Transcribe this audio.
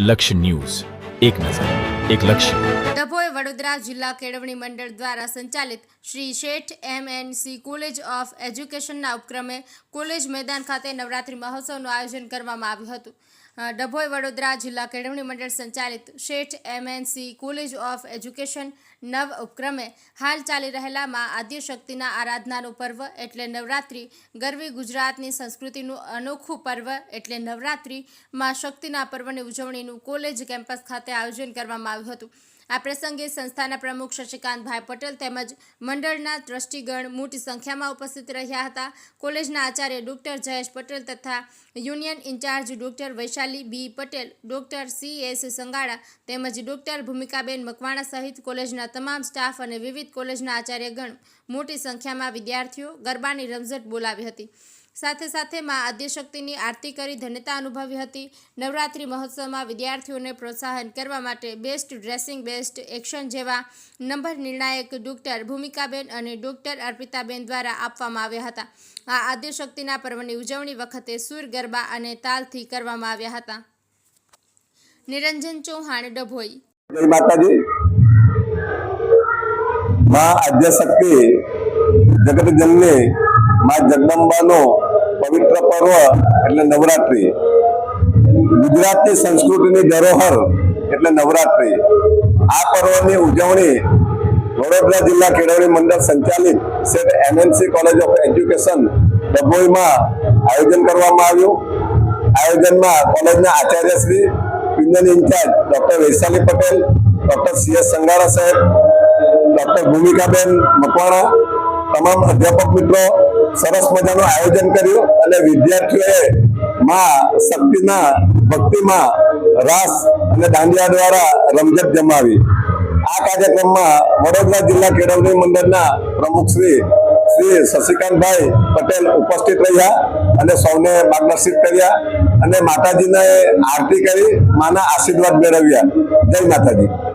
લક્ષ્ય ન્યૂઝ, એક નજર, એક લક્ષ્ય. ડભોઈ વડોદરા જિલ્લા કેળવણી મંડળ દ્વારા સંચાલિત શ્રી શેઠ MNC કોલેજ ઓફ એજ્યુકેશનના ઉપક્રમે કોલેજ મેદાન ખાતે નવરાત્રિ મહોત્સવનું આયોજન કરવામાં આવ્યું હતું. ડભોઈ વડોદરા જિલ્લા કેળવણી મંડળ સંચાલિત શેઠ MNC કોલેજ ઓફ એજ્યુકેશન નવ ઉપક્રમે હાલ ચાલી રહેલા મા આદ્યશક્તિના આરાધનાનું પર્વ એટલે નવરાત્રિ, ગરવી ગુજરાતની સંસ્કૃતિનું અનોખું પર્વ એટલે નવરાત્રિ મા શક્તિના પર્વની ઉજવણીનું કોલેજ કેમ્પસ ખાતે આયોજન કરવામાં આવ્યું હતું. આ પ્રસંગે સંસ્થાના પ્રમુખ શશિકાંતભાઈ પટેલ તેમજ મંડળના ટ્રસ્ટીગણ મોટી સંખ્યામાં ઉપસ્થિત રહ્યા હતા. કોલેજના આચાર્ય ડૉક્ટર જયેશ પટેલ તથા યુનિયન ઇન્ચાર્જ ડૉક્ટર વૈશાલી બી પટેલ, ડૉક્ટર CS સંગાડા તેમજ ડૉક્ટર ભૂમિકાબેન મકવાણા સહિત કોલેજના તમામ સ્ટાફ અને વિવિધ કોલેજના આચાર્યગણ મોટી સંખ્યામાં વિદ્યાર્થીઓ ગરબાની રમઝટ બોલાવી હતી. સાથે સાથે મા આદ્યશક્તિની આરતી કરી ધન્યતા અનુભવી હતી. નવરાત્રિ મહોત્સવમાં વિદ્યાર્થીઓને પ્રોત્સાહન કરવા માટે બેસ્ટ ડ્રેસિંગ, બેસ્ટ એક્શન જેવા નંબર નિર્ણાયક ડૉક્ટર ભૂમિકાબેન અને ડૉક્ટર અર્પિતાબેન દ્વારા આપવામાં આવ્યા હતા. આ આદ્યશક્તિના પર્વની ઉજવણી વખતે સૂર ગરબા અને તાલથી કરવામાં આવ્યા હતા. નિરંજન ચૌહાણ, ડભોઈ. જય માતાજી. મા આદ્યશક્તિ જગતજનની મા જગદંબાનો પવિત્ર પર્વ એટલે નવરાત્રિ. ગુજરાતની સંસ્કૃતિની ધરોહર એટલે નવરાત્રિ. આ પર્વની ઉજવણી વડોદરા જિલ્લા કેળવણી મંડળ સંચાલિત શેઠ MNC કોલેજ ઓફ એજ્યુકેશન ડભોઈમાં આયોજન કરવામાં આવ્યું. આયોજનમાં કોલેજના આચાર્યશ્રી, union incharge doctor Vaishali Patel, doctor CS Sangada સાહેબ, ડૉક્ટર ભૂમિકાબેન મકવાણા, તમામ અધ્યાપક મિત્રો સરસ મજાનું આયોજન કર્યું અને વિદ્યાર્થીઓએ મા શક્તિના ભક્તિમાં રાસ અને દાંડિયા દ્વારા રમઝટ જમાવી. આ કાર્યક્રમમાં વડોદરા જિલ્લા કેળવણી મંડળના પ્રમુખ શ્રી શશિકાંતભાઈ પટેલ ઉપસ્થિત રહ્યા અને સૌને માર્ગદર્શિત કર્યા અને માતાજીને આરતી કરી માના આશીર્વાદ મેળવ્યા. જય માતાજી.